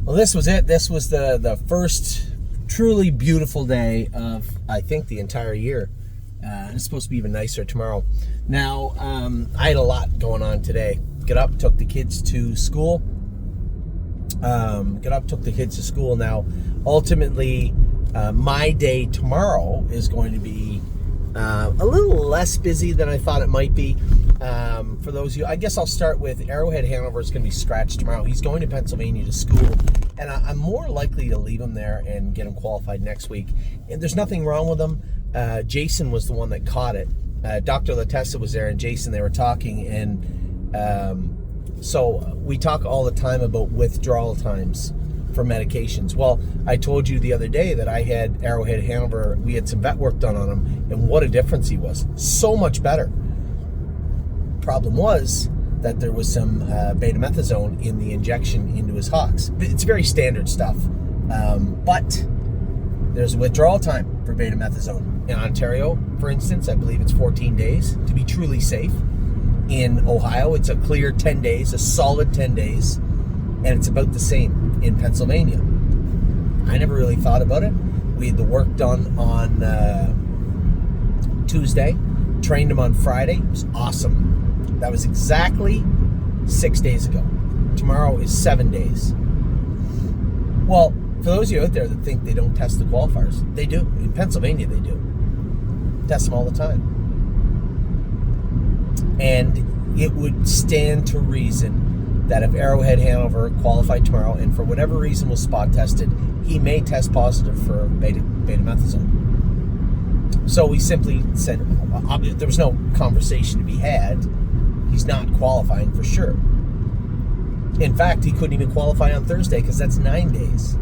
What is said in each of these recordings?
Well, this was it. This was the first truly beautiful day of, I think, the entire year. It's supposed to be even nicer tomorrow. Now, I had a lot going on today. Get up, took the kids to school. Now, ultimately, my day tomorrow is going to be a little less busy than I thought it might be. For those of you, I guess I'll start with Arrowhead Hanover is going to be scratched tomorrow. He's going to Pennsylvania to school, and I'm more likely to leave him there and get him qualified next week. And there's nothing wrong with him. Jason was the one that caught it. Dr. Latessa was there, and Jason, they were talking, and so we talk all the time about withdrawal times for medications. Well, I told you the other day that I had Arrowhead Hanover, we had some vet work done on him, and what a difference he was. So much better. Problem was that there was some betamethasone in the injection into his hocks. It's very standard stuff, but there's a withdrawal time for betamethasone. In Ontario, for instance, I believe it's 14 days to be truly safe. In Ohio, it's a clear 10 days, a solid 10 days, and it's about the same in Pennsylvania. I never really thought about it. We had the work done on Tuesday, trained him on Friday. It was awesome. That was exactly 6 days ago. Tomorrow is 7 days. Well, for those of you out there that think they don't test the qualifiers, they do. In Pennsylvania, they do. Test them all the time. And it would stand to reason that if Arrowhead Hanover qualified tomorrow and for whatever reason was spot tested, he may test positive for betamethasone. So we simply said, there was no conversation to be had. He's not qualifying for sure. In fact, he couldn't even qualify on Thursday because that's 9 days.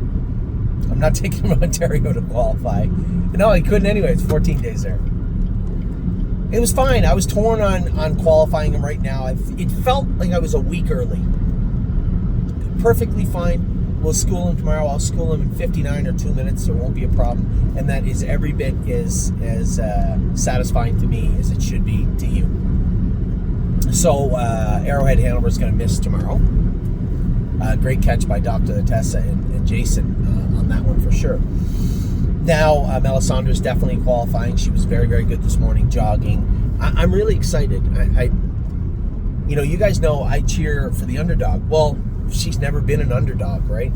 I'm not taking him to Ontario to qualify. No, he couldn't anyway. It's 14 days there. It was fine. I was torn on qualifying him right now. It felt like I was a week early. Perfectly fine. We'll school him tomorrow. I'll school him in 59 or 2 minutes. There won't be a problem. And that is every bit as satisfying to me as it should be to you. So Arrowhead Hanover is going to miss tomorrow. Great catch by Dr. Latessa and Jason on that one for sure. Now, Melisandre's definitely qualifying. She was very, very good this morning jogging. I'm really excited. You guys know I cheer for the underdog. Well, she's never been an underdog, right?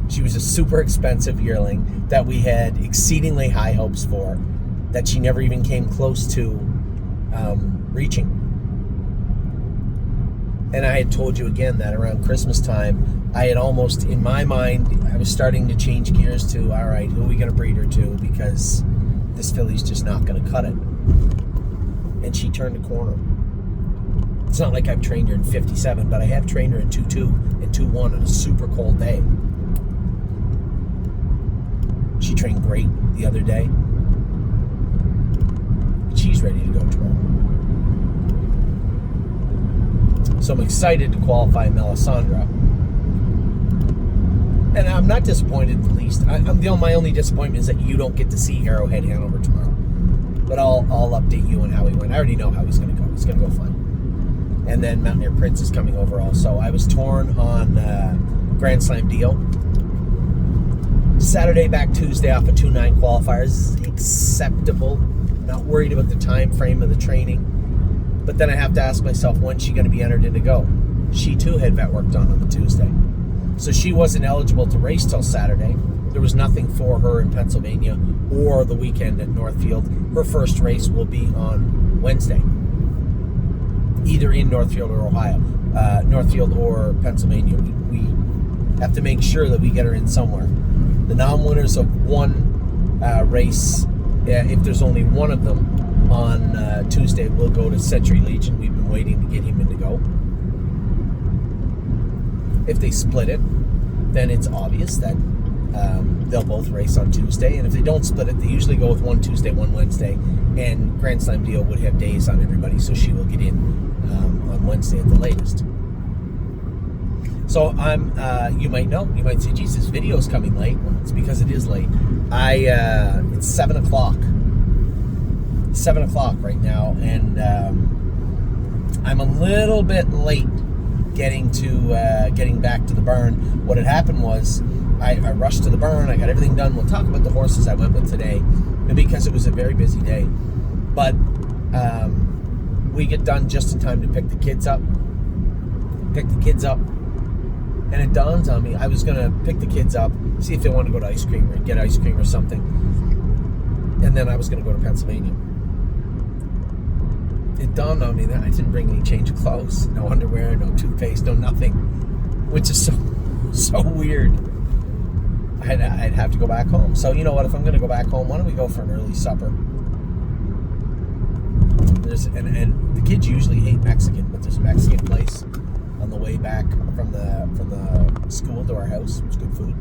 She was a super expensive yearling that we had exceedingly high hopes for, that she never even came close to reaching. And I had told you again that around Christmas time, I had almost, in my mind, I was starting to change gears to, all right, who are we going to breed her to? Because this filly's just not going to cut it. And she turned a corner. It's not like I've trained her in 57, but I have trained her in 2.2 and 2.1 on a super cold day. She trained great the other day. She's ready to go tomorrow. So I'm excited to qualify Melisandre. And I'm not disappointed in the least. My only disappointment is that you don't get to see Arrowhead Hanover tomorrow. But I'll update you on how he went. I already know how he's going to go. He's going to go fine. And then Mountaineer Prince is coming over also. I was torn on Grand Slam deal. Saturday back Tuesday off a 2.9 qualifiers. Acceptable. Not worried about the time frame of the training. But then I have to ask myself, when's she going to be entered in to go? She too had vet work done on the Tuesday. So she wasn't eligible to race till Saturday. There was nothing for her in Pennsylvania or the weekend at Northfield. Her first race will be on Wednesday, either in Northfield or Ohio, Northfield or Pennsylvania. We have to make sure that we get her in somewhere. The non-winners of one race, if there's only one of them, on Tuesday, we'll go to Century Legion. We've been waiting to get him in to go. If they split it, then it's obvious that they'll both race on Tuesday. And if they don't split it, they usually go with one Tuesday, one Wednesday. And Grand Slam deal would have days on everybody, so she will get in on Wednesday at the latest. So you might say, geez, this video's coming late. Well, it's because it is late. It's 7 o'clock. 7 o'clock right now, and I'm a little bit late getting back to the barn. What had happened was I rushed to the barn. I got everything done. We'll talk about the horses I went with today, because it was a very busy day. But we get done just in time to pick the kids up. And it dawns on me, I was going to pick the kids up, see if they want to go to ice cream or get ice cream or something. And then I was going to go to Pennsylvania. It dawned on me that I didn't bring any change of clothes. No underwear, no toothpaste, no nothing. Which is so weird. I'd have to go back home. So you know what, if I'm going to go back home, why don't we go for an early supper? And the kids usually hate Mexican, but there's a Mexican place on the way back from the school to our house. It's good food.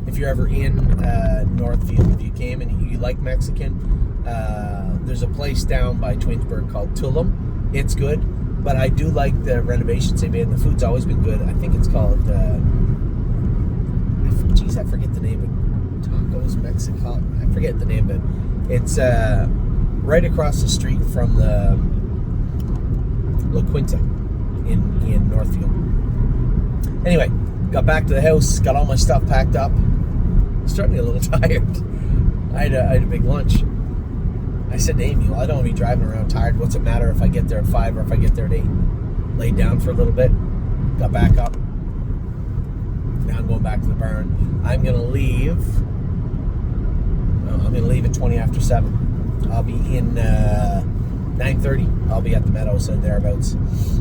If you're ever in Northfield, if you came and you like Mexican, there's a place down by Twinsburg called Tulum. It's good, but I do like the renovations they made, and the food's always been good. I think it's called, I forget the name of it. Tacos Mexico. I forget the name of it. It's right across the street from the La Quinta in Northfield. Anyway, got back to the house, got all my stuff packed up. Starting to get a little tired. I had a big lunch. I said to Amy, well, I don't want to be driving around tired. What's it matter if I get there at 5 or if I get there at 8? Laid down for a little bit, got back up. Now I'm going back to the barn. I'm going to leave at 20 after 7. I'll be in 9:30. I'll be at the meadows and thereabouts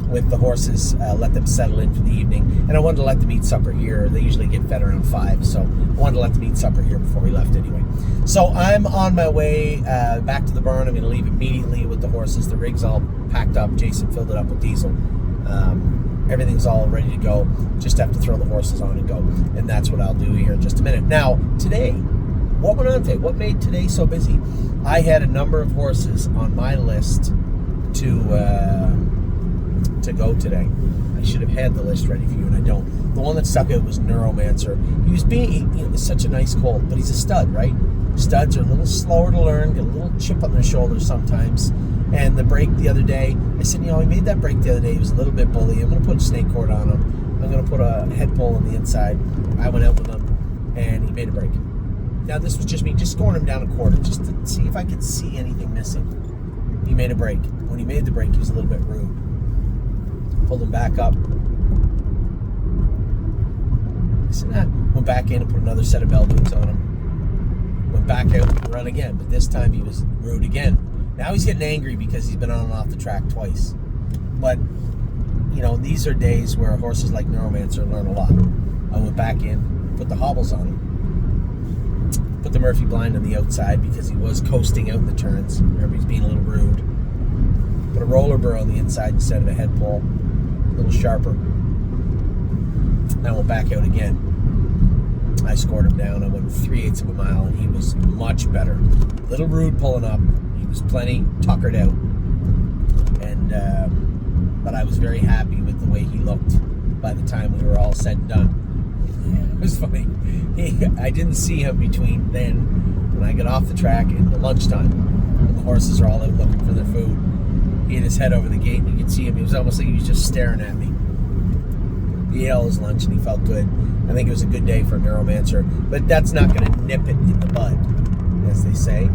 with the horses, let them settle in for the evening. And I wanted to let them eat supper here. They usually get fed around 5, so I wanted to let them eat supper here before we left anyway. So I'm on my way back to the barn. I'm going to leave immediately with the horses. The rig's all packed up. Jason filled it up with diesel. Everything's all ready to go. Just have to throw the horses on and go. And that's what I'll do here in just a minute. Now, today, what went on today? What made today so busy? I had a number of horses on my list to go today. I should have had the list ready for you, and I don't. The one that stuck out was Neuromancer. He was it's such a nice colt, but he's a stud, right? Studs are a little slower to learn, get a little chip on their shoulders sometimes. And the break the other day, I said, he made that break the other day. He was a little bit bully. I'm going to put a snake cord on him. I'm going to put a head pole on the inside. I went out with him, and he made a break. Now, this was just me, just scoring him down a quarter, just to see if I could see anything missing. He made a break. When he made the break, he was a little bit rude. Pulled him back up. I said, went back in and put another set of bell boots on him. Went back out and run again, but this time he was rude again. Now he's getting angry because he's been on and off the track twice. But, these are days where horses like Neuromancer learn a lot. I went back in, put the hobbles on him. Put the Murphy blind on the outside because he was coasting out in the turns. Remember, he's being a little rude. Put a roller burr on the inside instead of a head pole. A little sharper. Then I went back out again. I scored him down. I went 3/8 of a mile, and he was much better. A little rude pulling up. He was plenty tuckered out. And but I was very happy with the way he looked by the time we were all said and done. It was funny. I didn't see him between then when I got off the track and the lunchtime when the horses are all out looking for their food. He had his head over the gate and you could see him. He was almost like he was just staring at me. He ate all his lunch and he felt good. I think it was a good day for Neuromancer, but that's not going to nip it in the bud, as they say.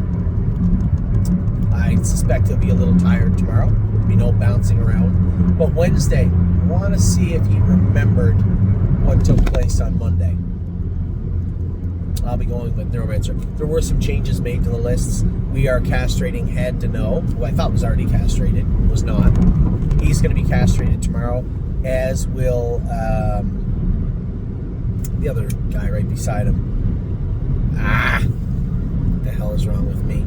I suspect he'll be a little tired tomorrow. There'll be no bouncing around. But Wednesday, I want to see if he remembered what took place on Monday. I'll be going with Neuromancer. There were some changes made to the lists. We are castrating Had to Know, who I thought was already castrated, was not. He's going to be castrated tomorrow, as will the other guy right beside him. What the hell is wrong with me?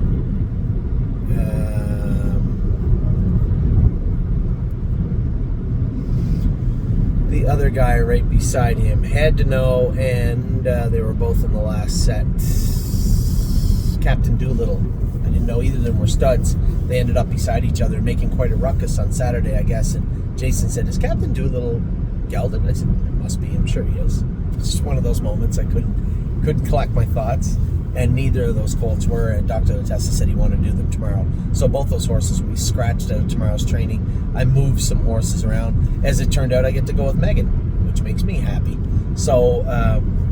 The other guy right beside him Had to Know, and they were both in the last set. Captain Doolittle. I didn't know either of them were studs. They ended up beside each other, making quite a ruckus on Saturday, I guess. And Jason said, "Is Captain Doolittle gelded?" I said, "It must be. I'm sure he is." It's just one of those moments. I couldn't collect my thoughts. and neither of those colts were, and Dr. Latessa said he wanted to do them tomorrow. So both those horses will be scratched out of tomorrow's training. I moved some horses around. As it turned out, I get to go with Megan, which makes me happy. So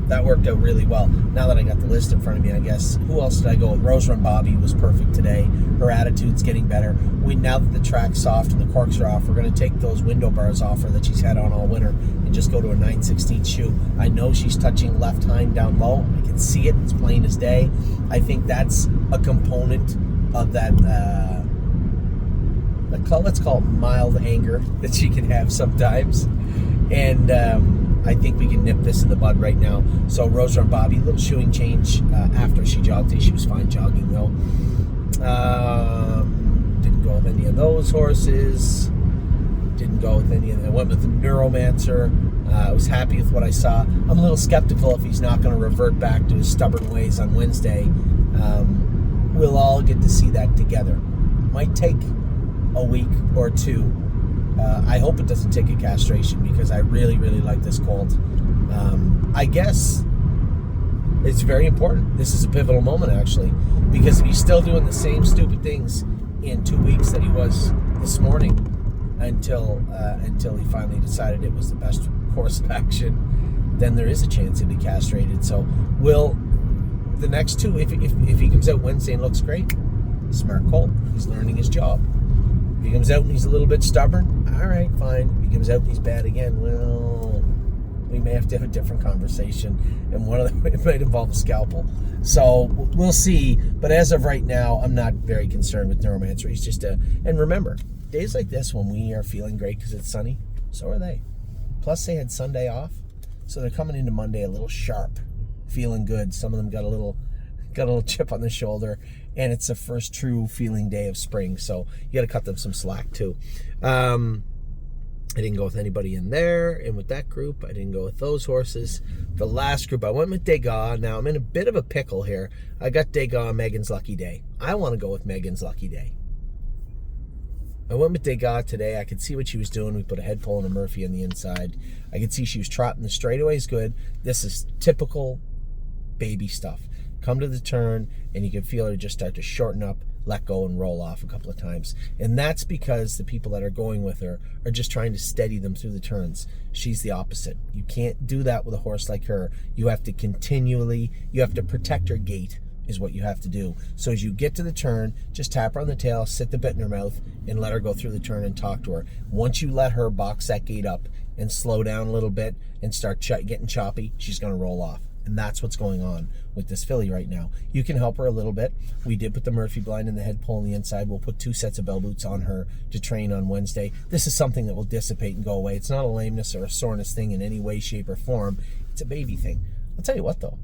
that worked out really well. Now that I got the list in front of me, I guess, who else did I go with? Rose Run Bobby was perfect today. Her attitude's getting better. Now that the track's soft and the corks are off, we're going to take those window bars off her that she's had on all winter and just go to a 9/16 shoe. I know she's touching left hind down low. I can see it. It's plain as day. I think that's a component of that, let's call it mild anger that she can have sometimes. And I think we can nip this in the bud right now. So Rose Run Bobby, little shoeing change after she jogged. She was fine jogging though. Didn't go with any of those horses. Didn't go with any of them. I went with the Neuromancer. I was happy with what I saw. I'm a little skeptical if he's not going to revert back to his stubborn ways on Wednesday. We'll all get to see that together. Might take a week or two. I hope it doesn't take a castration because I really, really like this colt. I guess it's very important. This is a pivotal moment, actually, because if he's still doing the same stupid things in 2 weeks that he was this morning until he finally decided it was the best course of action, then there is a chance he'll be castrated. So will the next two, if he comes out Wednesday and looks great, smart colt, he's learning his job. If he comes out and he's a little bit stubborn, all right, fine. If he comes out and he's bad again, well, we may have to have a different conversation, and one of them, it might involve a scalpel. So we'll see. But as of right now, I'm not very concerned with Neuromancer. He's just and remember, days like this when we are feeling great because it's sunny, so are they. Plus, they had Sunday off, so they're coming into Monday a little sharp, feeling good. Some of them got a little chip on the shoulder, and it's the first true feeling day of spring, so you got to cut them some slack too. I didn't go with anybody in there, and with that group, I didn't go with those horses. The last group, I went with Degas. Now, I'm in a bit of a pickle here. I got Degas on Megan's Lucky Day. I want to go with Megan's Lucky Day. I went with Degas today. I could see what she was doing. We put a head pull and a Murphy on the inside. I could see she was trotting the straightaways good. This is typical baby stuff. Come to the turn, and you can feel her just start to shorten up, let go, and roll off a couple of times. And that's because the people that are going with her are just trying to steady them through the turns. She's the opposite. You can't do that with a horse like her. You have to protect her gait is what you have to do. So as you get to the turn, just tap her on the tail, sit the bit in her mouth, and let her go through the turn and talk to her. Once you let her box that gait up and slow down a little bit and start getting choppy, she's going to roll off. And that's what's going on with this filly right now. You can help her a little bit. We did put the Murphy blind and the head pull on the inside. We'll put 2 sets of bell boots on her to train on Wednesday. This is something that will dissipate and go away. It's not a lameness or a soreness thing in any way, shape, or form. It's a baby thing. I'll tell you what, though.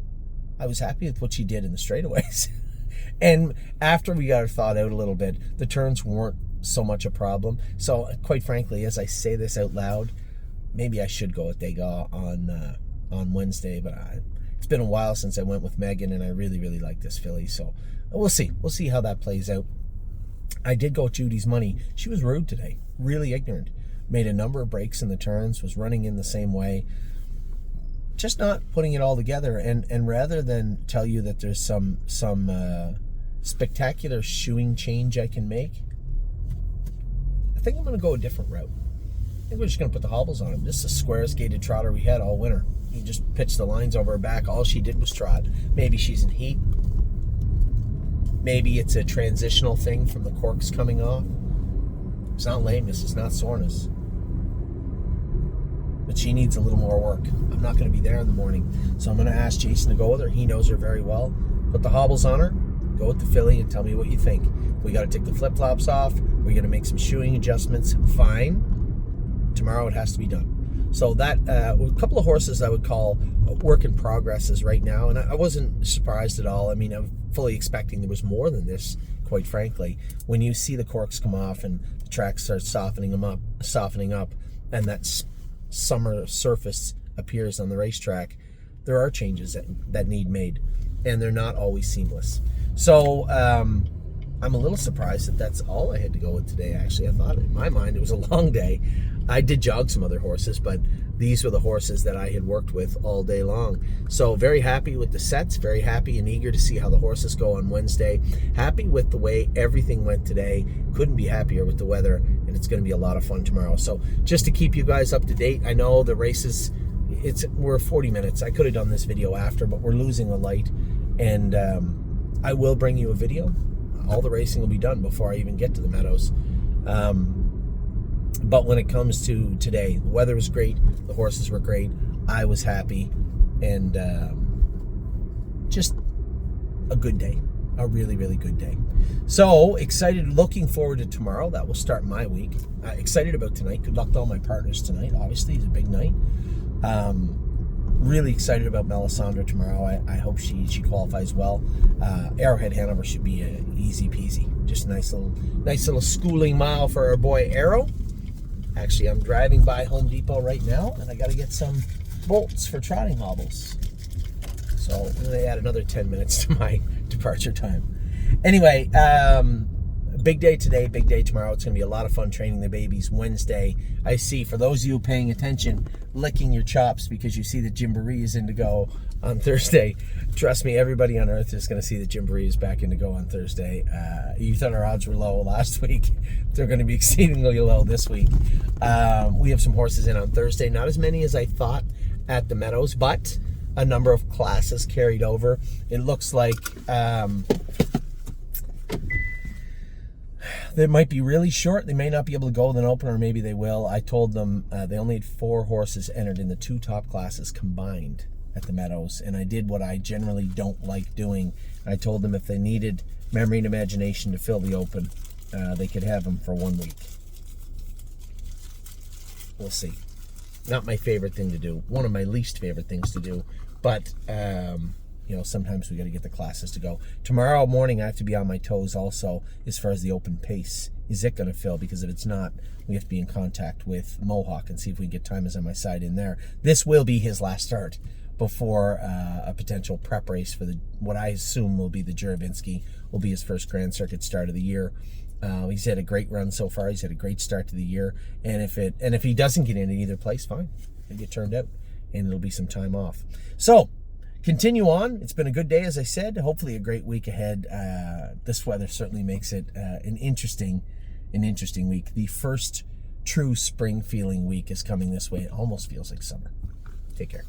I was happy with what she did in the straightaways. And after we got her thawed out a little bit, the turns weren't so much a problem. So, quite frankly, as I say this out loud, maybe I should go with Degas on Wednesday, but it's been a while since I went with Megan, and I really, really like this filly. So we'll see. We'll see how that plays out. I did go with Judy's Money. She was rude today, really ignorant. Made a number of breaks in the turns, was running in the same way. Just not putting it all together. And rather than tell you that there's some spectacular shoeing change I can make, I think I'm going to go a different route. I think we're just going to put the hobbles on him. This is the squarest gated trotter we had all winter. He just pitched the lines over her back. All she did was trot. Maybe she's in heat. Maybe it's a transitional thing from the corks coming off. It's not lameness. It's not soreness. But she needs a little more work. I'm not going to be there in the morning. So I'm going to ask Jason to go with her. He knows her very well. Put the hobbles on her. Go with the filly and tell me what you think. We got to take the flip-flops off. We're going to make some shoeing adjustments. Fine. Tomorrow it has to be done. So that, a couple of horses I would call work in progresses right now, and I wasn't surprised at all. I mean, I'm fully expecting there was more than this, quite frankly. When you see the corks come off and the track starts softening up, and that summer surface appears on the racetrack, there are changes that need made, and they're not always seamless. So I'm a little surprised that that's all I had to go with today, actually. I thought in my mind it was a long day. I did jog some other horses, but these were the horses that I had worked with all day long. So very happy with the sets, very happy and eager to see how the horses go on Wednesday. Happy with the way everything went today. Couldn't be happier with the weather, and it's going to be a lot of fun tomorrow. So just to keep you guys up to date, I know the races, we're 40 minutes. I could have done this video after, but we're losing the light, and I will bring you a video. All the racing will be done before I even get to the Meadows. But when it comes to today, the weather was great, the horses were great, I was happy, and just a good day, a really, really good day. So excited, looking forward to tomorrow. That will start my week. Excited about tonight. Good luck to all my partners tonight. Obviously, it's a big night. Really excited about Melisandre tomorrow. I hope she qualifies well. Arrowhead Hanover should be easy peasy. Just a nice little schooling mile for our boy Arrow. Actually, I'm driving by Home Depot right now, and I got to get some bolts for trotting hobbles. So I'm going to add another 10 minutes to my departure time. Anyway, big day today, big day tomorrow. It's going to be a lot of fun training the babies. Wednesday, I see, for those of you paying attention, licking your chops because you see that Gymboree is in to go on Thursday. Trust me, everybody on earth is going to see that Gymboree is back in to go on Thursday. You thought our odds were low last week. They're going to be exceedingly low this week. We have some horses in on Thursday. Not as many as I thought at the Meadows, but a number of classes carried over. It looks like they might be really short. They may not be able to go with an opener, or maybe they will. I told them they only had 4 horses entered in the 2 top classes combined at the Meadows, and I did what I generally don't like doing. I told them if they needed memory and imagination to fill the open, they could have them for 1 week. We'll see. Not my favorite thing to do. One of my least favorite things to do, but sometimes we got to get the classes to go. Tomorrow morning I have to be on my toes also as far as the open pace. Is it going to fill? Because if it's not, we have to be in contact with Mohawk and see if we can get Time on My Side in there. This will be his last start before a potential prep race for what I assume will be the Juravinski. Will be his first Grand Circuit start of the year. He's had a great run so far. He's had a great start to the year. And if he doesn't get in either place, fine. He'll get turned out, and it'll be some time off. So continue on. It's been a good day, as I said. Hopefully a great week ahead. This weather certainly makes it an interesting week. The first true spring feeling week is coming this way. It almost feels like summer. Take care.